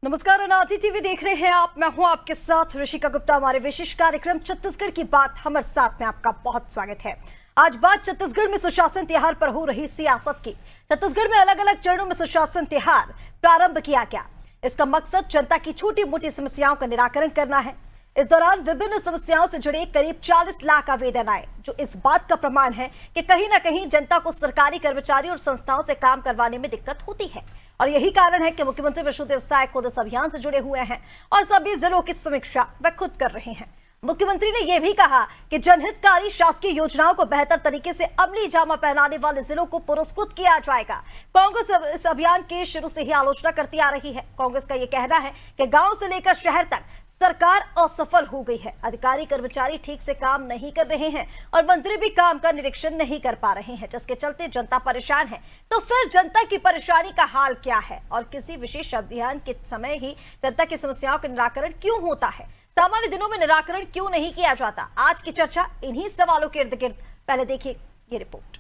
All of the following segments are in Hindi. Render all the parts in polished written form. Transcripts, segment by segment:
नमस्कार, अनादि टीवी देख रहे हैं आप। मैं हूं आपके साथ ऋषिका गुप्ता। हमारे विशेष कार्यक्रम छत्तीसगढ़ की बात हमारे साथ में आपका बहुत स्वागत है। आज बात छत्तीसगढ़ में सुशासन त्योहार पर हो रही सियासत की। छत्तीसगढ़ में अलग अलग चरणों में सुशासन त्योहार प्रारंभ किया गया। इसका मकसद जनता की छोटी मोटी समस्याओं का निराकरण करना है। इस दौरान विभिन्न समस्याओं से जुड़े करीब 40 लाख आवेदन आए, जो इस बात का प्रमाण है कि कहीं ना कहीं जनता को सरकारी कर्मचारी और संस्थाओं से काम करवाने में दिक्कत होती है। और यही कारण है कि मुख्यमंत्री विष्णुदेव साय खुद इस अभियान से जुड़े हुए हैं और सभी जिलों की समीक्षा वे खुद कर रहे हैं। मुख्यमंत्री ने यह भी कहा कि जनहितकारी शासकीय योजनाओं को बेहतर तरीके से अमली जामा पहनाने वाले जिलों को पुरस्कृत किया जाएगा। कांग्रेस इस अभियान की शुरू से ही आलोचना करती आ रही है। कांग्रेस का यह कहना है कि गांव से लेकर शहर तक सरकार असफल हो गई है। अधिकारी कर्मचारी ठीक से काम नहीं कर रहे हैं और मंत्री भी काम का निरीक्षण नहीं कर पा रहे हैं, जिसके चलते जनता परेशान है। तो फिर जनता की परेशानी का हाल क्या है और किसी विशेष अभियान के समय ही जनता की समस्याओं का निराकरण क्यों होता है? सामान्य दिनों में निराकरण क्यों नहीं किया जाता? आज की चर्चा इन्हीं सवालों के इर्द गिर्द। पहले देखिए ये रिपोर्ट।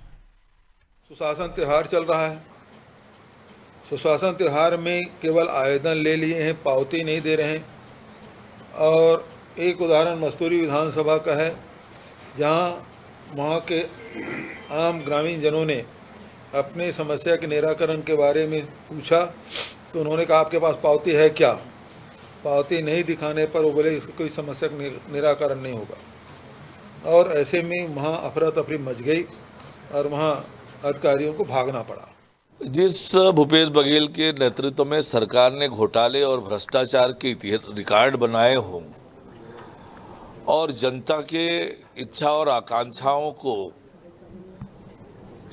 सुशासन त्योहार चल रहा है। सुशासन त्योहार में केवल आवेदन ले लिए हैं, पावती नहीं दे रहे हैं। और एक उदाहरण मस्तूरी विधानसभा का है, जहां वहां के आम ग्रामीण जनों ने अपने समस्या के निराकरण के बारे में पूछा, तो उन्होंने कहा आपके पास पावती है क्या? पावती नहीं दिखाने पर वो बोले कोई समस्या का निराकरण नहीं होगा। और ऐसे में वहाँ अफरा तफरी मच गई और वहाँ अधिकारियों को भागना पड़ा। जिस भूपेश बघेल के नेतृत्व में सरकार ने घोटाले और भ्रष्टाचार के रिकॉर्ड बनाए हों और जनता के इच्छा और आकांक्षाओं को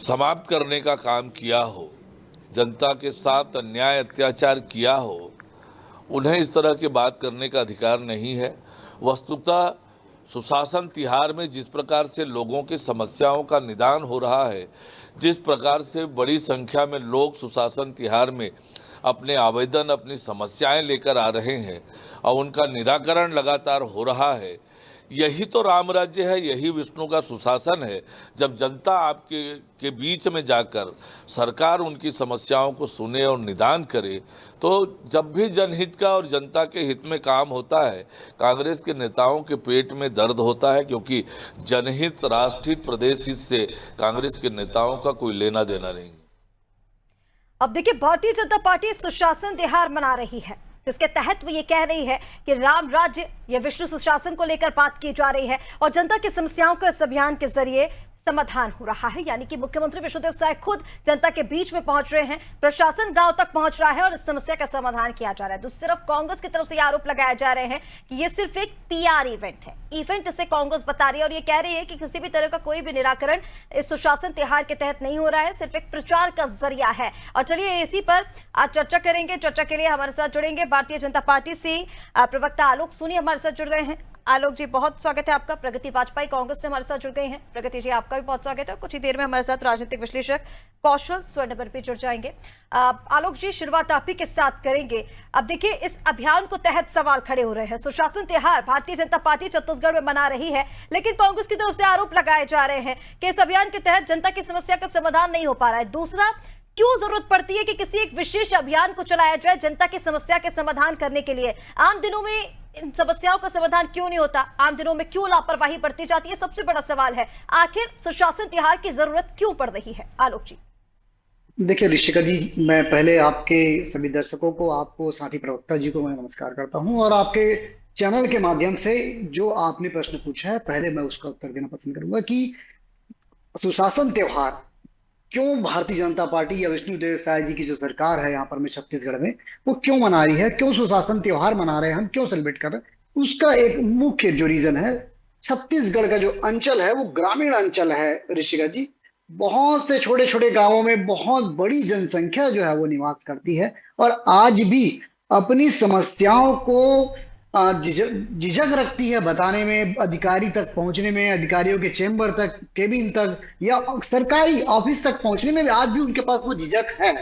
समाप्त करने का काम किया हो, जनता के साथ अन्याय अत्याचार किया हो, उन्हें इस तरह की बात करने का अधिकार नहीं है। वस्तुतः सुशासन तिहार में जिस प्रकार से लोगों की समस्याओं का निदान हो रहा है, जिस प्रकार से बड़ी संख्या में लोग सुशासन तिहार में अपने आवेदन, अपनी समस्याएं लेकर आ रहे हैं और उनका निराकरण लगातार हो रहा है, यही तो राम राज्य है, यही विष्णु का सुशासन है। जब जनता आपके बीच में जाकर सरकार उनकी समस्याओं को सुने और निदान करे, तो जब भी जनहित का और जनता के हित में काम होता है, कांग्रेस के नेताओं के पेट में दर्द होता है, क्योंकि जनहित, राष्ट्रहित, प्रदेश हित से कांग्रेस के नेताओं का कोई लेना देना नहीं। अब देखिए, भारतीय जनता पार्टी सुशासन त्योहार मना रही है, जिसके तहत वो ये कह रही है कि राम राज्य या विष्णु सुशासन को लेकर बात की जा रही है और जनता की समस्याओं को इस अभियान के जरिए समाधान हो रहा है। यानी कि मुख्यमंत्री विष्णुदेव साय खुद जनता के बीच में पहुंच रहे हैं, प्रशासन गांव तक पहुंच रहा है और इस समस्या का समाधान किया जा रहा है। दूसरी तरफ कांग्रेस की तरफ से आरोप लगाए जा रहे हैं कि ये सिर्फ एक पीआर इवेंट है। इवेंट इसे कांग्रेस बता रही है और ये कह रही है कि किसी भी तरह का कोई भी निराकरण इस सुशासन त्योहार के तहत नहीं हो रहा है, सिर्फ एक प्रचार का जरिया है। और चलिए इसी पर आज चर्चा करेंगे। चर्चा के लिए हमारे साथ जुड़ेंगे भारतीय जनता पार्टी से प्रवक्ता आलोक सोनी हमारे साथ जुड़ रहे हैं। आलोक जी, बहुत स्वागत है आपका। प्रगति वाजपेयी कांग्रेस से हमारे साथ जुड़ गए हैं। प्रगति जी, आपका भी बहुत स्वागत है। कुछ ही देर में हमारे साथ राजनीतिक विश्लेषक कौशल स्वर्णबर भी जुड़ जाएंगे। आलोक जी, शुरुआत आप ही के साथ करेंगे। अब देखिए, इस अभियान को तहत सवाल खड़े हो रहे हैं। सुशासन त्योहार भारतीय जनता पार्टी छत्तीसगढ़ में मना रही है, लेकिन कांग्रेस की तरफ से आरोप लगाए जा रहे हैं कि इस अभियान के तहत जनता की समस्या का समाधान नहीं हो पा रहा है। दूसरा, क्यों जरूरत पड़ती है कि किसी एक विशेष अभियान को चलाया जाए जनता की समस्या के समाधान करने के लिए? आम दिनों में इन समस्याओं का समाधान क्यों नहीं होता? आम दिनों में क्यों लापरवाही बरती जाती है? सबसे बड़ा सवाल है, आखिर सुशासन त्योहार की जरूरत क्यों पड़ रही है? आलोक जी। देखिए ऋषिका जी, मैं पहले आपके सभी दर्शकों को, आपको, साथी प्रवक्ता जी को मैं नमस्कार करता हूं और आपके चैनल के माध्यम से जो आपने प्रश्न पूछा है, पहले मैं उसका उत्तर देना पसंद करूंगा कि सुशासन त्योहार क्यों भारतीय जनता पार्टी या विष्णुदेव साय जी की जो सरकार है यहाँ पर में छत्तीसगढ़ में, वो क्यों मना रही है, क्यों सुशासन त्योहार मना रहे हैं, हम क्यों सेलिब्रेट कर रहे हैं? उसका एक मुख्य जो रीजन है, छत्तीसगढ़ का जो अंचल है वो ग्रामीण अंचल है ऋषिका जी। बहुत से छोटे छोटे गांवों में बहुत बड़ी जनसंख्या जो है वो निवास करती है और आज भी अपनी समस्याओं को झिझक रखती है बताने में, अधिकारी तक पहुंचने में, अधिकारियों के चेंबर तक, केबिन तक या सरकारी ऑफिस तक पहुंचने में आज भी उनके पास वो झिझक है।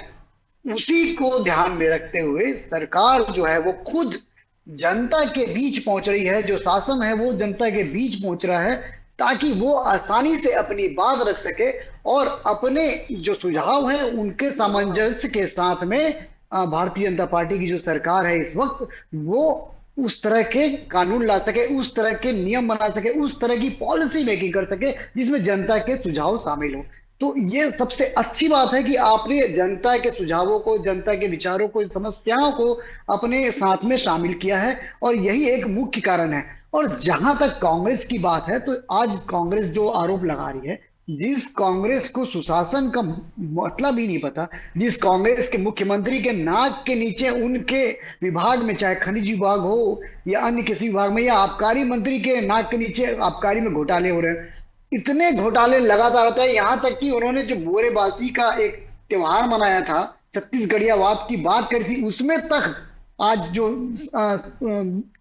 उसी को ध्यान में रखते हुए सरकार जो है वो खुद जनता के बीच पहुंच रही है, जो शासन है वो जनता के बीच पहुंच रहा है ताकि वो आसानी से अपनी बात रख सके और अपने जो सुझाव हैं उनके सामंजस्य के साथ में भारतीय जनता पार्टी की जो सरकार है इस वक्त, वो उस तरह के कानून ला सके, उस तरह के नियम बना सके, उस तरह की पॉलिसी मेकिंग कर सके जिसमें जनता के सुझाव शामिल हो। तो ये सबसे अच्छी बात है कि आपने जनता के सुझावों को, जनता के विचारों को, समस्याओं को अपने साथ में शामिल किया है, और यही एक मुख्य कारण है। और जहां तक कांग्रेस की बात है, तो आज कांग्रेस जो आरोप लगा रही है, जिस कांग्रेस को सुशासन का मतलब ही नहीं पता, जिस कांग्रेस के मुख्यमंत्री के नाक के नीचे उनके विभाग में, चाहे खनिज विभाग हो या अन्य किसी विभाग में, या आबकारी मंत्री के नाक के नीचे आबकारी में घोटाले हो रहे हैं, इतने घोटाले लगातार होते हैं। यहां तक कि उन्होंने जो बोरेबाजी का एक त्योहार मनाया था, छत्तीसगढ़िया वाद की बात करी थी, उसमें तक आज जो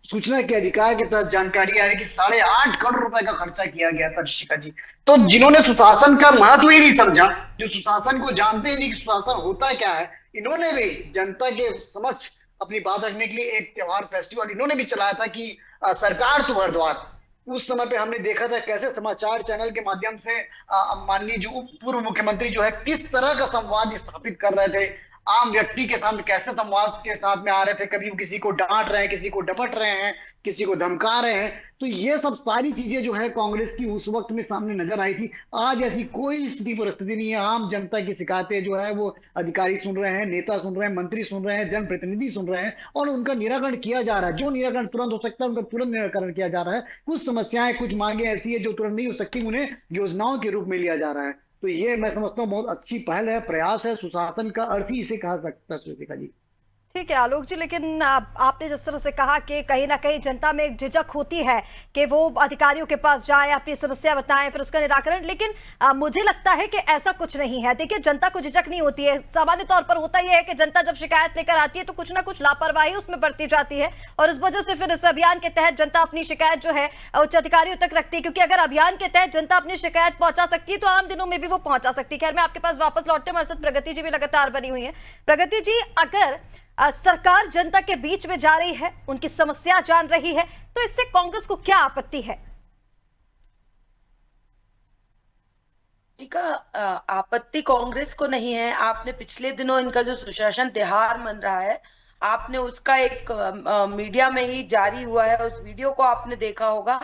सूचना के अधिकार के तहत जानकारी आ रही है कि 8.5 करोड़ रुपए का खर्चा किया गया था ऋषिका जी। तो जिन्होंने सुशासन का महत्व ही नहीं समझा, जो सुशासन को जानते ही नहीं कि सुशासन होता क्या है, इन्होंने भी जनता के समक्ष अपनी बात रखने के लिए एक त्योहार, फेस्टिवल इन्होंने भी चलाया था कि सरकार तुम्हारे द्वार। उस समय पे हमने देखा था कैसे समाचार चैनल के माध्यम से माननीय जो पूर्व मुख्यमंत्री जो है किस तरह का संवाद स्थापित कर रहे थे, आम व्यक्ति के सामने कैसे संवाद के साथ में आ रहे थे, कभी किसी को डांट रहे हैं, किसी को डपट रहे हैं, किसी को धमका रहे हैं। तो ये सब सारी चीजें जो है कांग्रेस की उस वक्त में सामने नजर आई थी। आज ऐसी कोई स्थिति परिस्थिति नहीं है। आम जनता की शिकायतें जो है वो अधिकारी सुन रहे हैं, नेता सुन रहे हैं, मंत्री सुन रहे हैं, जनप्रतिनिधि सुन रहे हैं, और उनका निराकरण किया जा रहा है। जो निराकरण तुरंत हो सकता है उनका तुरंत निराकरण किया जा रहा है। कुछ समस्याएं, कुछ मांगे ऐसी है जो तुरंत नहीं हो सकती, उन्हें योजनाओं के रूप में लिया जा रहा है। तो ये मैं समझता हूँ बहुत अच्छी पहल है, प्रयास है। सुशासन का अर्थ ही इसे कहा सकता है श्रुतिका जी। ठीक है आलोक जी, लेकिन आपने जिस तरह से कहा कि कहीं ना कहीं जनता में एक झिझक होती है कि वो अधिकारियों के पास जाएं, अपनी समस्या बताएं, फिर उसका निराकरण, लेकिन मुझे लगता है कि ऐसा कुछ नहीं है। देखिए, जनता को झिझक नहीं होती है। सामान्य तौर पर होता यह है कि जनता जब शिकायत लेकर आती है तो कुछ ना कुछ लापरवाही उसमें बरती जाती है, और इस वजह से फिर इस अभियान के तहत जनता अपनी शिकायत जो है उच्च अधिकारियों तक रखती है, क्योंकि अगर अभियान के तहत जनता अपनी शिकायत पहुंचा सकती है तो आम दिनों में भी वो पहुंचा सकती है। खैर, मैं आपके पास वापस लौटते, हमारे साथ प्रगति जी भी लगातार बनी हुई है। प्रगति जी, अगर सरकार जनता के बीच में जा रही है, उनकी समस्या जान रही है, तो इससे कांग्रेस को क्या आपत्ति है? का आपत्ति कांग्रेस को नहीं है। आपने पिछले दिनों इनका जो सुशासन त्योहार मन रहा है, आपने उसका एक मीडिया में ही जारी हुआ है, उस वीडियो को आपने देखा होगा।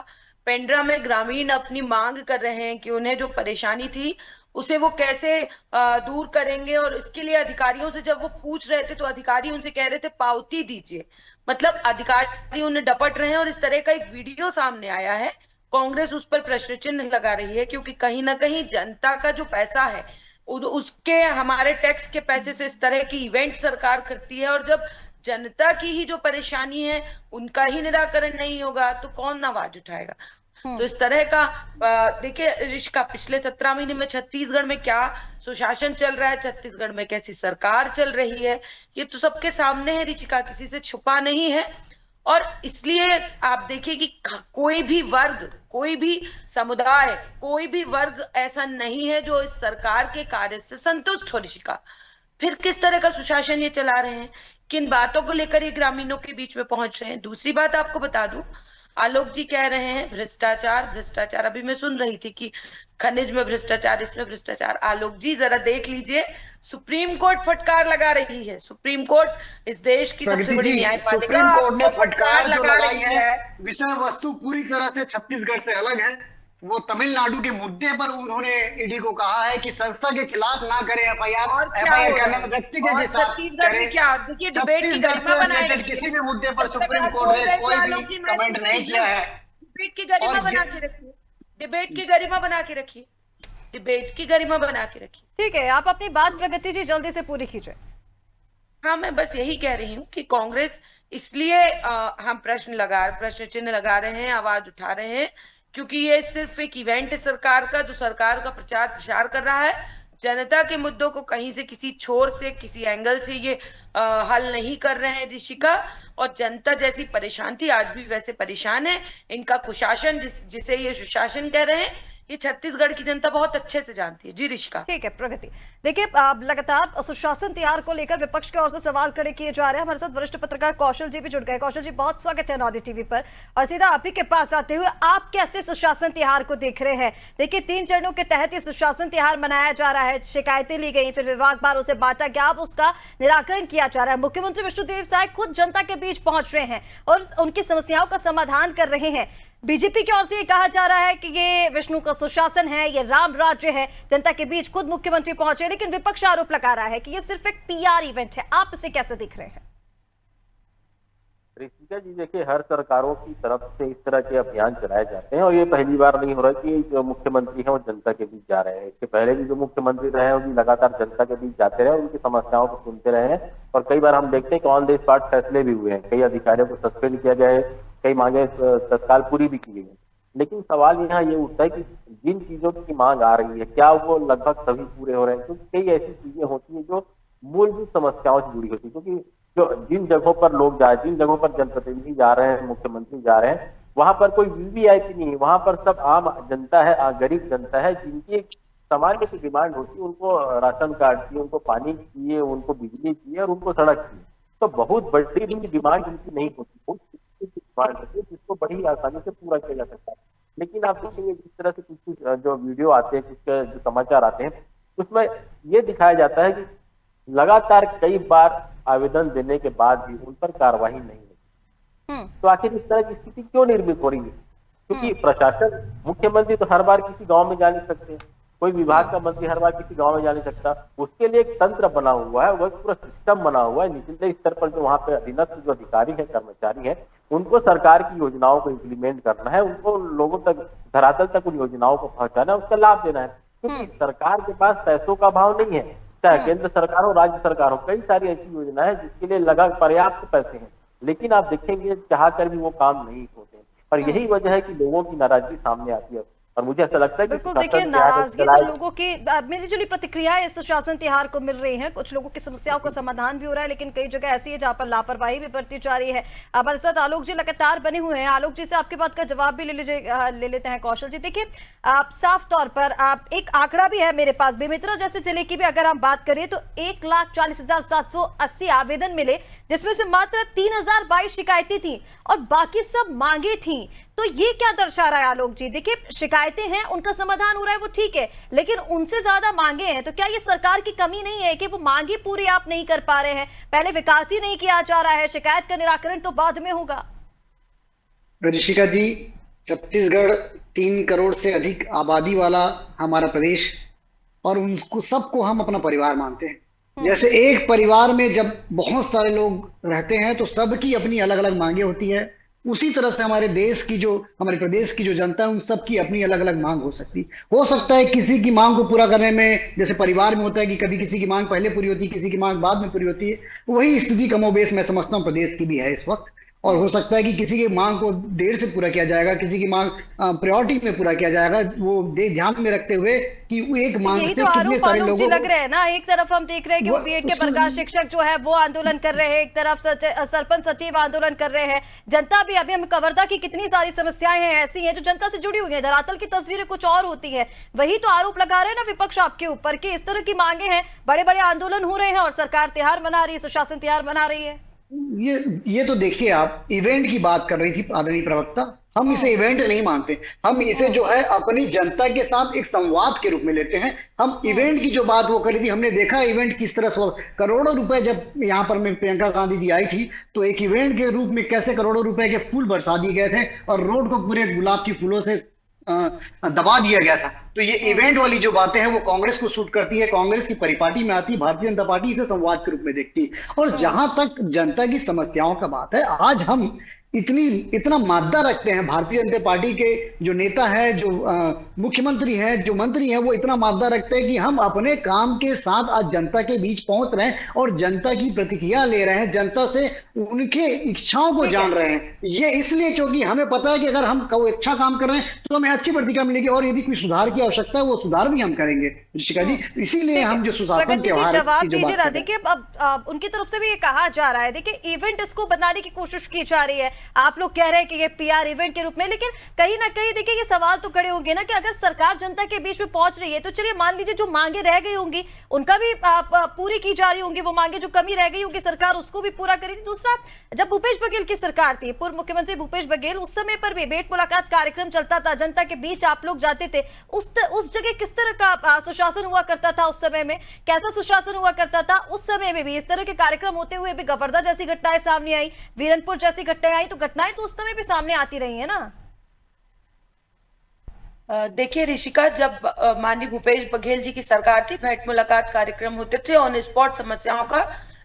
पेंड्रा में ग्रामीण अपनी मांग कर रहे हैं कि उन्हें जो परेशानी थी उसे वो कैसे दूर करेंगे, और इसके लिए अधिकारियों से जब वो पूछ रहे थे तो अधिकारी उनसे कह रहे थे पावती दीजिए। मतलब अधिकारी उन्हें डपट रहे हैं, और इस तरह का एक वीडियो सामने आया है। कांग्रेस उस पर प्रश्न चिन्ह लगा रही है, क्योंकि कहीं ना कहीं जनता का जो पैसा है उसके, हमारे टैक्स के पैसे से इस तरह की इवेंट सरकार करती है, और जब जनता की ही जो परेशानी है उनका ही निराकरण नहीं होगा तो कौन आवाज उठाएगा। तो इस तरह का देखिए ऋषिका, पिछले 17 महीने में छत्तीसगढ़ में क्या सुशासन चल रहा है, छत्तीसगढ़ में कैसी सरकार चल रही है, ये तो सबके सामने है ऋषिका, किसी से छुपा नहीं है। और इसलिए आप देखिए कि कोई भी वर्ग, कोई भी समुदाय, कोई भी वर्ग ऐसा नहीं है जो इस सरकार के कार्य से संतुष्ट हो ऋषिका। फिर किस तरह का सुशासन ये चला रहे हैं, किन बातों को लेकर ये ग्रामीणों के बीच में पहुंच रहे हैं। दूसरी बात आपको बता दूं, आलोक जी कह रहे हैं भ्रष्टाचार भ्रष्टाचार। अभी मैं सुन रही थी कि खनिज में भ्रष्टाचार, इसमें भ्रष्टाचार। आलोक जी जरा देख लीजिए, सुप्रीम कोर्ट फटकार लगा रही है। सुप्रीम कोर्ट इस देश की सबसे बड़ी न्यायपालिका, सुप्रीम कोर्ट ने फटकार लगा रही है। विषय वस्तु पूरी तरह से छत्तीसगढ़ से अलग है। वो तमिलनाडु के मुद्दे पर उन्होंने ईडी को कहा है कि संस्था के खिलाफ ना करे एफआईआर करने में, व्यक्तिगत के साथ छत्तीसगढ़ क्या, देखिए डिबेट की गरिमा बनाए रखिए। किसी भी मुद्दे पर सुप्रीम कोर्ट ने कोई भी कमेंट नहीं किया है। डिबेट की गरिमा बना के रखिए, डिबेट की गरिमा बना के रखिए, डिबेट की गरिमा बना के रखिए। ठीक है, आप अपनी बात प्रगति जी जल्दी से पूरी कीजिए। हाँ, मैं बस यही कह रही हूँ कि कांग्रेस इसलिए हम प्रश्न चिन्ह लगा रहे हैं, आवाज उठा रहे हैं, क्योंकि ये सिर्फ एक इवेंट है सरकार का, जो सरकार का प्रचार प्रसार कर रहा है। जनता के मुद्दों को कहीं से, किसी छोर से, किसी एंगल से ये हल नहीं कर रहे हैं ऋषिका। और जनता जैसी परेशान थी, आज भी वैसे परेशान है। इनका कुशासन, जिसे ये सुशासन कह रहे हैं, ये छत्तीसगढ़ की जनता बहुत अच्छे से जानती है। जी ऋषिका। ठीक है प्रगति, देखिए अब लगातार सुशासन तिहार को लेकर विपक्ष की ओर से सवाल खड़े किए जा रहे हैं। हमारे साथ वरिष्ठ पत्रकार कौशल जी भी जुड़ गए। कौशल जी, बहुत स्वागत है नॉर्दे टीवी पर। और सीधा आप ही के पास आते हुए, आप कैसे सुशासन तिहार को देख रहे हैं? देखिए 3 चरणों के तहत ये सुशासन तिहार मनाया जा रहा है, शिकायतें ली गई, फिर विभागवार उसे बांटा गया, अब उसका निराकरण किया जा रहा है। मुख्यमंत्री विष्णुदेव साय खुद जनता के बीच पहुंच रहे हैं और उनकी समस्याओं का समाधान कर रहे हैं। बीजेपी की ओर से ये कहा जा रहा है कि ये विष्णु का सुशासन है, ये राम राज्य है, जनता के बीच खुद मुख्यमंत्री पहुंचे, लेकिन विपक्ष आरोप लगा रहा है कि ये सिर्फ एक पीआर इवेंट है। आप इसे कैसे देख रहे हैं? ऋषिका जी, देखिए हर सरकारों की तरफ से इस तरह के अभियान चलाए जाते हैं और ये पहली बार नहीं हो रहा कि जो मुख्यमंत्री हैं वो जनता के बीच जा रहे हैं। इसके पहले भी जो मुख्यमंत्री रहे हैं वो भी लगातार जनता के बीच जाते रहे, उनकी समस्याओं को सुनते रहे हैं और कई बार हम देखते हैं कि ऑन द स्पॉट फैसले भी हुए हैं। कई अधिकारियों को सस्पेंड किया गया है, कई मांगे तत्काल पूरी भी की गई है। लेकिन सवाल यहाँ ये उठता है कि जिन चीजों की मांग आ रही है क्या वो लगभग सभी पूरे हो रहे हैं? क्योंकि कई ऐसी चीजें होती है जो मूलभूत समस्याओं से जुड़ी होती है। क्योंकि जो जिन जगहों पर लोग जा जिन जगहों पर जनप्रतिनिधि जा रहे हैं, मुख्यमंत्री जा रहे हैं, वहां पर कोई वीवीआईपी नहीं है, वहां पर सब आम जनता है, गरीब जनता है, जिनकी एक सामान्य सी डिमांड होती है। उनको राशन कार्ड चाहिए, उनको पानी चाहिए, उनको बिजली चाहिए और उनको सड़क चाहिए। तो बहुत बड़ी डिमांड उनकी नहीं होती, बहुत डिमांड होती है जिसको बड़ी आसानी से पूरा किया जा सकता है। लेकिन आप देखेंगे जिस तरह से कुछ जो वीडियो आते हैं, कुछ जो समाचार आते हैं, उसमें ये दिखाया जाता है कि लगातार कई बार आवेदन देने के बाद भी उन पर कार्रवाई नहीं होती। तो आखिर इस तरह की स्थिति क्यों निर्मित हो रही है? क्योंकि प्रशासन, मुख्यमंत्री तो हर बार किसी गांव में जा नहीं सकते, कोई विभाग का मंत्री हर बार किसी गांव में जा नहीं सकता। उसके लिए एक तंत्र बना हुआ है, वह पूरा सिस्टम बना हुआ है। निचले स्तर पर जो वहाँ पे अधीनस्थ जो अधिकारी है, कर्मचारी है, उनको सरकार की योजनाओं को इम्प्लीमेंट करना है, उनको लोगों तक, धरातल तक उन योजनाओं को पहुंचाना है, उसका लाभ देना है। क्योंकि सरकार के पास पैसों का अभाव नहीं है, चाहे केंद्र सरकार हो, राज्य सरकार हो, कई सारी ऐसी योजना है जिसके लिए लगा पर्याप्त पैसे हैं, लेकिन आप देखेंगे चाह कर भी वो काम नहीं होते। और यही वजह है कि लोगों की नाराजगी सामने आती है। और मुझे ऐसा लगता है कि बिल्कुल, देखिए नाराजगी तो लोगों की मिलीजुली प्रतिक्रियाएं इस सुशासन तिहार को मिल रही हैं। कुछ लोगों की समस्याओं का समाधान भी हो रहा है, लेकिन कई जगह ऐसी है जहां पर लापरवाही भी बरती जा रही है। हमारे साथ आलोक जी लगातार बने हुए हैं। आलोक जी से आपकी बात का जवाब भी ले लेते हैं। कौशल जी, देखिए आप साफ तौर पर, आप एक आंकड़ा भी है मेरे पास, बेमेतरा जैसे जिले की भी अगर हम बात करें तो 1,40,780 आवेदन मिले, जिसमें से मात्र 3,022 शिकायतें थी और बाकी सब मांगे थी। तो ये क्या दर्शा रहा है आलोक जी? देखिए शिकायतें हैं, उनका समाधान हो रहा है, वो ठीक है, लेकिन उनसे ज्यादा मांगे हैं। तो क्या ये सरकार की कमी नहीं है कि वो मांगे पूरी आप नहीं कर पा रहे हैं? पहले विकास ही नहीं किया जा रहा है, शिकायत का निराकरण तो बाद में होगा। ऋषिका जी, छत्तीसगढ़ 3 करोड़ से अधिक आबादी वाला हमारा प्रदेश, और उनको सबको हम अपना परिवार मानते हैं। जैसे एक परिवार में जब बहुत सारे लोग रहते हैं तो सबकी अपनी अलग अलग मांगे होती है, उसी तरह से हमारे प्रदेश की जो जनता है, उन सबकी अपनी अलग अलग मांग हो सकता है किसी की मांग को पूरा करने में, जैसे परिवार में होता है कि कभी किसी की मांग पहले पूरी होती है, किसी की मांग बाद में पूरी होती है, वही स्थिति कमोबेश मैं समझता हूँ प्रदेश की भी है इस वक्त। और हो सकता है कि किसी की मांग को देर से पूरा किया जाएगा, किसी की मांग प्रायोरिटी में पूरा किया जाएगा, वो ध्यान में रखते हुए कि एक मांग से कितने सारे लोगों लग रहे हैं ना। एक तरफ हम देख रहे हैं कि वो बीएड के प्रकाश शिक्षक जो है वो आंदोलन कर रहे हैं, एक तरफ सरपंच सचिव आंदोलन कर रहे हैं, जनता भी, अभी हम कवर्धा की कितनी सारी समस्याएं हैं ऐसी हैं जो जनता से जुड़ी हुई है, धरातल की तस्वीरें कुछ और होती है। वही तो आरोप लगा रहे हैं ना विपक्ष आपके ऊपर कि इस तरह की मांगे हैं, बड़े बड़े आंदोलन हो रहे हैं और सरकार तिहार मना रही है, सुशासन तिहार मना रही है। ये तो देखिए, आप इवेंट की बात कर रही थी आदरणीय प्रवक्ता, हम इसे इवेंट नहीं मानते, हम इसे जो है अपनी जनता के साथ एक संवाद के रूप में लेते हैं। हम इवेंट की जो बात वो करी थी, हमने देखा इवेंट किस तरह से करोड़ों रुपए, जब यहाँ पर में प्रियंका गांधी जी आई थी तो एक इवेंट के रूप में कैसे करोड़ों रुपए के फूल बरसा दिए गए थे और रोड को पूरे गुलाब की फूलों से दबा दिया गया था। तो ये इवेंट वाली जो बातें हैं वो कांग्रेस को सूट करती है, कांग्रेस की परिपाटी में आती है, भारतीय जनता पार्टी इसे संवाद के रूप में देखती है। और जहां तक जनता की समस्याओं का बात है, आज हम इतना मादा रखते हैं, भारतीय जनता पार्टी के जो नेता है, जो मुख्यमंत्री है, जो मंत्री है, वो इतना मादा रखते हैं कि हम अपने काम के साथ आज जनता के बीच पहुंच रहे हैं और जनता की प्रतिक्रिया ले रहे हैं, जनता से उनके इच्छाओं को जान रहे हैं। ये इसलिए क्योंकि हमें पता है कि अगर हम कोई अच्छा काम कर रहे हैं तो हमें अच्छी प्रतिक्रिया मिलेगी, और यदि कोई सुधार की आवश्यकता है वो सुधार भी हम करेंगे। ऋषिका जी, इसीलिए हम जो सुशासन प्रगति जी त्योहार जवाब की जो दीजिए बात ना। कर रहे हैं, देखिए अब उनकी तरफ से भी ये कहा जा रहा है, देखिए इवेंट इसको बनाने की कोशिश की जा रही है, आप लोग कह रहे हैं कि ये पीआर इवेंट के रूप में, लेकिन कहीं ना कहीं देखिए ये सवाल तो खड़े होंगे ना कि अगर सरकार जनता के बीच में पहुंच रही है तो चलिए मान लीजिए जो मांगे रह गई होंगी उनका भी पूरी की जा रही होंगी, वो मांगे जो कमी रह गई होगी सरकार उसको भी पूरा करेगी। दूसरा, जब भूपेश बघेल की सरकार थी, पूर्व मुख्यमंत्री भूपेश बघेल, उस समय पर भी भेंट मुलाकात कार्यक्रम चलता था, जनता के बीच आप लोग जाते थे, उस जगह किस तरह का सुशासन हुआ करता था, उस समय में कैसा सुशासन हुआ करता था, उस समय में भी इस तरह के कार्यक्रम होते हुए भी गवर्धा जैसी घटनाएं सामने आई, वीरनपुर जैसी घटनाएं आई, तो घटनाएं तो उस समय भी सामने आती रही है ना। देखिए ऋषिका, जब माननीय भूपेश बघेल जी की सरकार थी, भेंट मुलाकात कार्यक्रम होते थे, ऑन स्पॉट समस्याओं का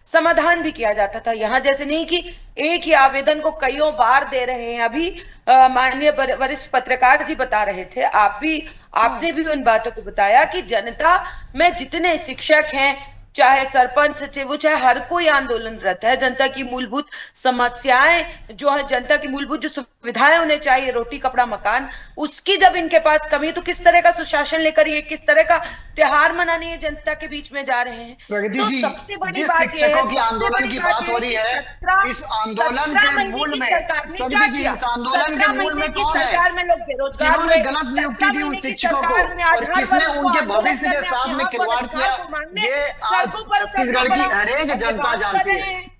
समाधान भी किया जाता था। यहाँ जैसे नहीं कि एक ही आवेदन को कईयों बार दे रहे हैं। अभी माननीय वरिष्ठ पत्रकार जी बता रहे थे, आपने भी उन बातों को बताया कि जनता में जितने शिक्षक हैं, चाहे सरपंच सचिव, चाहे हर कोई आंदोलनरत है। जनता की मूलभूत समस्याएं जो है, जनता की मूलभूत जो सुविधाएं उन्हें चाहिए, रोटी कपड़ा मकान, उसकी जब इनके पास कमी है तो किस तरह का सुशासन लेकर ये किस तरह का त्योहार मनाने ये जनता के बीच में जा रहे हैं। प्रगति तो जी, सबसे बड़ी जिस बात यह है, शिक्षकों की सबसे आंदोलन बड़ी की बात बात हो रही है, इस आंदोलन 17 के महीने मूल की में, सरकार ने प्रगति क्या जी, किया? इस आंदोलन के 17 मूल महीने में की कौन है सरकार में लोग बेरोजगार जिन्होंने हुए, गलत नियुक्ति 17 दी उन महीने की शिक्षकों को, सरकार में और आधार किसने वर्ग को उनके आंदोलन भविष्य के करने, साथ अपने में हक खिलवाड़ और किया, अधिकार को मांगने, ये आज सड़कों पर छत्तीसगढ़ की उतरना हर एक जनता बात कर जानती रहे है। हैं।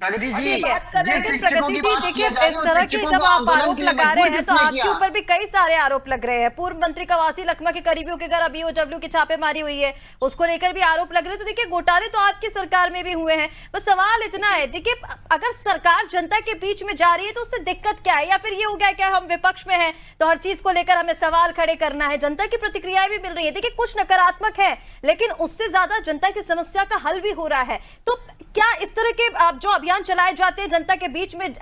प्रगति जी, ठीक है, जिस लेकिन शिक्षकों प्रगति की जी बात देखिए किया जा रही इस है, उन तरह के शिक्षकों जब को आप आंदोलन आरोप के लिए लगा रहे मजबूर हैं तो किसने आपके किया? ऊपर भी कई सारे आरोप लग रहे हैं। पूर्व मंत्री कवासी लखमा के करीबियों के घर अभी बीओडब्ल्यू की छापेमारी हुई है, उसको लेकर भी आरोप लग रहे हैं। तो देखिए घोटाले तो आपकी सरकार में भी हुए हैं। बस सवाल इतना है, देखिए अगर सरकार जनता के बीच में जा रही है तो उससे दिक्कत क्या है, या फिर ये हो गया कि हम विपक्ष में हैं तो हर चीज को लेकर हमें सवाल खड़े करना है। जनता की प्रतिक्रियाएं भी मिल रही है, देखिए कुछ नकारात्मक है लेकिन उससे ज्यादा जनता की समस्या का हल भी हो रहा है। तो क्या इस तरह के जो अभियान चलाए जाते हैं जनता के बीच में,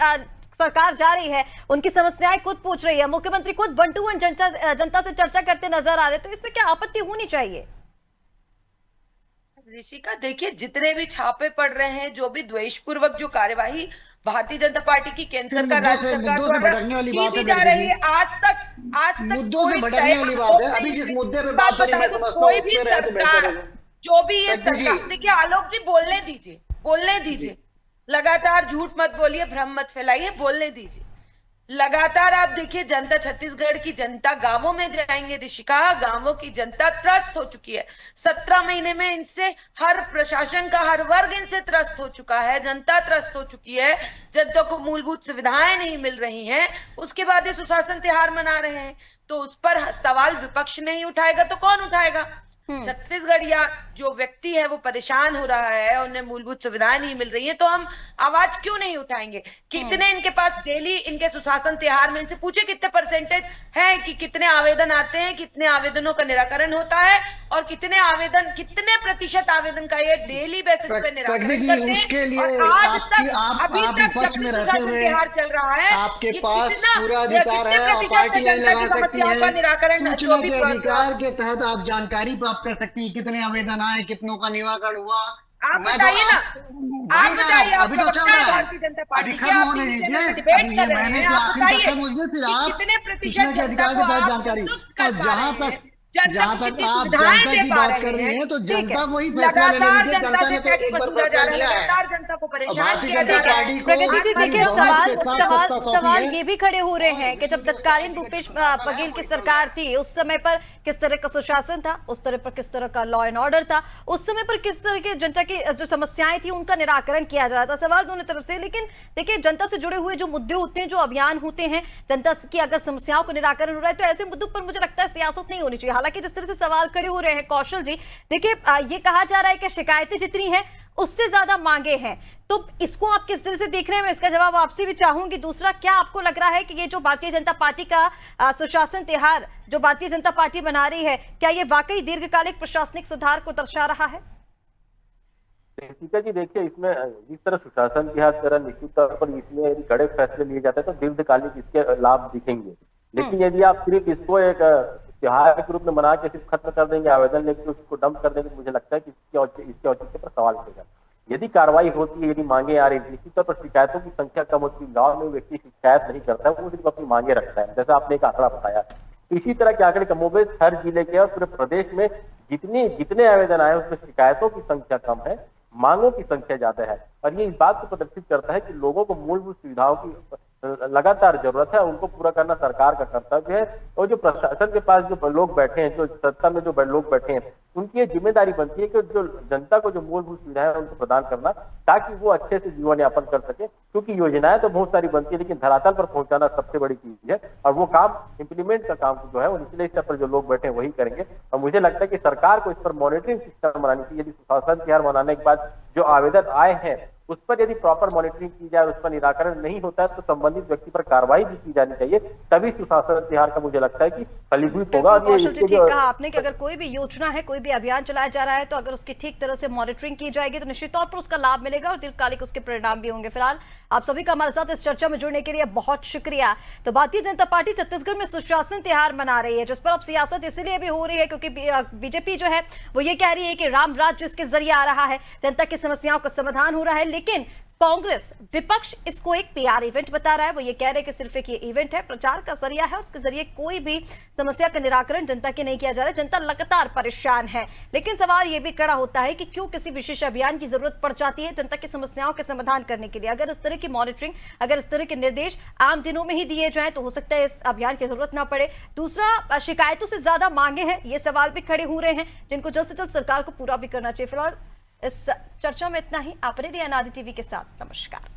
सरकार जा रही है, उनकी समस्याएं खुद पूछ रही है, मुख्यमंत्री खुद 1-to-1 जनता से चर्चा करते नजर आ रहे, तो इसमें क्या आपत्ति होनी चाहिए? ऋषिका, देखिए जितने भी छापे पड़ रहे हैं, जो भी द्वेषपूर्वक जो कार्यवाही भारतीय जनता पार्टी की केंद्र सरकार, राज्य सरकार मुद्दों से द्वारा भटकने वाली की बात भी है जा प्रगति रही जी। है, आज तक मुद्दों से कोई भटकने तय वाली बात है। आरोप अभी नहीं जिस है। मुद्दे पे एक बात बात हो रही है, मैं बता दूं, समझता कोई हूँ भी उस पे रहे तो बेहतर सरकार, होगा। जो भी ये प्रगति जी। सरकार, देखिए आलोक जी बोलने दीजिए, लगातार झूठ मत बोलिए, भ्रम मत फैलाइए, बोलने दीजिए। लगातार आप देखिए, जनता, छत्तीसगढ़ की जनता गांवों में जाएंगे ऋषिका, गांवों की जनता त्रस्त हो चुकी है। 17 महीने में इनसे हर प्रशासन का हर वर्ग इनसे त्रस्त हो चुका है, जनता त्रस्त हो चुकी है। जनता को मूलभूत सुविधाएं नहीं मिल रही हैं, उसके बाद ये सुशासन त्योहार मना रहे हैं। तो उस पर सवाल विपक्ष नहीं उठाएगा तो कौन उठाएगा? छत्तीसगढ़ या जो व्यक्ति है वो परेशान हो रहा है, उन्हें मूलभूत सुविधाएं नहीं मिल रही है, तो हम आवाज क्यों नहीं उठाएंगे? कितने इनके पास डेली इनके सुशासन त्योहार में, इनसे पूछे कितने परसेंटेज है कि कितने आवेदन आते हैं, कितने आवेदनों का निराकरण होता है, और कितने प्रतिशत आवेदन का ये डेली बेसिस पे निराकरण करते हैं। और आज तक अभी तक जब भी सुशासन त्योहार चल रहा है, आपके पास पूरा अधिकार कितने है, और प्रतिशत पार्टी जनता की लगा सकती समस्याओं का है। निराकरण जो सूचना भी के अधिकार के तहत आप जानकारी प्राप्त कर सकती है, कितने आवेदन आए, कितनों का निराकरण हुआ। आप बताइए ना, आप बताइए, अभी तो चल रहा है, भारतीय जनता पार्टी अभी की, खत्म आप होने टीवी दीजिए, चैनल में डिबेट अभी कर ये रहे महीने हैं, के आप आखिर बताइए खत्म होइए, फिर कि आप कितने प्रतिशत सूचना के जनता अधिकार को के तहत आप जानकारी। संतुष्ट कर और पा जहां रहे हैं, तक जनता को आप कितनी सुविधाएं जनता दे की पा बात रहे कर रही हैं। हैं, तो ठीक है। जनता को ही फैसला लेने लगातार दीजिए। जनता जनता से ने तो टैक्स एक बार वसूला फैसला जा रहा है, लिया है। लगातार जनता को परेशान भारतीय किया जा जनता रहा पार्टी है। को प्रगति जी देखिए बहुमत के साथ सत्ता सौंपी सवाल है। ये भी खड़े हो रहे हैं कि जब तत्कालीन भूपेश बघेल की सरकार थी उस समय पर किस तरह का सुशासन था, उस तरह पर किस तरह का लॉ एंड ऑर्डर था, उस समय पर किस तरह की जनता की जो समस्याएं थी उनका निराकरण किया जा रहा था। सवाल दोनों तरफ से, लेकिन देखिए जनता से जुड़े हुए जो मुद्दे होते हैं, जो अभियान होते हैं, जनता की अगर समस्याओं को निराकरण हो रहा है तो ऐसे मुद्दों पर मुझे लगता है सियासत नहीं होनी चाहिए। हालांकि जिस तरह से सवाल खड़े हो रहे हैं कौशल जी, देखिए ये कहा जा रहा है कि शिकायतें जितनी हैं उससे ज्यादा मांगे हैं, तो इसको आप किस तरह से देख रहे हैं? मैं इसका जवाब आपसे भी चाहूंगी। दूसरा, क्या आपको लग रहा है कि ये जो भारतीय जनता पार्टी का सुशासन त्योहार जो भारतीय जनता पार्टी बना रही है, क्या ये वाकई दीर्घकालिक प्रशासनिक सुधार को दर्शा रहा है? ऋषिका जी, देखिए इसमें जिस तरह सुशासन त्योहार तरह निश्चित तौर पर इसमें यदि कड़े फैसले लिए जाते हैं तो दीर्घकालिक इसके लाभ दिखेंगे। लेकिन यदि आप सिर्फ इसको एक त्योहार के रूप में मना के सिर्फ खत्म कर देंगे, आवेदन लेके उसको डंप कर देंगे, तो मुझे लगता है कि इसके औचित्य पर सवाल उठेगा। यदि कार्रवाई होती है, यदि मांगे आ रही है, निश्चित तौर पर शिकायतों की संख्या कम होती है। गाँव में व्यक्ति शिकायत नहीं करता है, वो सिर्फ अपनी मांगे रखता है, जैसा आपने एक आंकड़ा बताया। इसी तरह के आंकड़े कमोबेश हर जिले के और पूरे प्रदेश में जितने जितने आवेदन आए उसमें शिकायतों की संख्या कम है, मांगों की संख्या ज्यादा है। और ये इस बात को प्रदर्शित करता है कि लोगों को मूलभूत सुविधाओं की लगातार जरूरत है, उनको पूरा करना सरकार का कर्तव्य है। और जो प्रशासन के पास जो लोग बैठे हैं, जो सत्ता में जो लोग बैठे हैं, उनकी ये जिम्मेदारी बनती है कि जो जनता को जो मूलभूत सुविधाएं हैं उनको प्रदान करना, ताकि वो अच्छे से जीवन यापन कर सके। क्योंकि योजनाएं तो बहुत सारी बनती है, लेकिन धरातल पर पहुंचाना सबसे बड़ी चीज है। और वो काम इम्प्लीमेंट का काम जो है वो निचले स्तर पर जो लोग बैठे हैं वही करेंगे। और मुझे लगता है कि सरकार को इस पर मॉनिटरिंग सिस्टम बनानी चाहिए। यदि सुशासन तिहार मनाने के बाद जो आवेदन आए हैं उस पर यदि प्रॉपर मॉनिटरिंग की जाए, उस पर निराकरण नहीं होता है तो संबंधित व्यक्ति पर कार्रवाई भी की जानी चाहिए, तभी सुशासन तिहार का मुझे लगता है कि फलीभूत होगा। कौशल जी, ठीक कहा आपने कि अगर कोई भी योजना है, कोई भी अभियान चलाया जा रहा है, तो अगर उसकी ठीक तरह से मॉनिटरिंग की जाएगी तो निश्चित तौर पर उसका लाभ मिलेगा और दीर्घकालिक उसके परिणाम भी होंगे। फिलहाल आप सभी का हमारे साथ इस चर्चा में जुड़ने के लिए बहुत शुक्रिया। तो भारतीय जनता पार्टी छत्तीसगढ़ में सुशासन तिहार मना रही है, जिस पर अब सियासत इसलिए भी हो रही है क्योंकि बीजेपी जो है वो ये कह रही है कि राम राज्य इसके जरिए आ रहा है, जनता की समस्याओं का समाधान हो रहा है। लेकिन कांग्रेस विपक्ष इसको एक पीआर इवेंट बता रहा है। वो ये कह रहे हैं कि सिर्फ एक ये इवेंट है, प्रचार का जरिया है, उसके जरिए कोई भी समस्या का निराकरण जनता के नहीं किया जा रहा है। जनता लगातार परेशान है। लेकिन सवाल ये भी खड़ा होता है कि क्यों किसी विशेष अभियान की जरूरत पड़ जाती है जनता की समस्याओं के समाधान करने के लिए। अगर इस तरह की मॉनिटरिंग, अगर इस तरह के निर्देश आम दिनों में ही दिए जाएं तो हो सकता है इस अभियान की जरूरत ना पड़े। दूसरा, शिकायतों से ज्यादा मांगे हैं, ये सवाल भी खड़े हो रहे हैं जिनको जल्द से जल्द सरकार को पूरा भी करना चाहिए। फिलहाल इस चर्चा में इतना ही। आप बने रहिए अनादि टीवी के साथ। नमस्कार।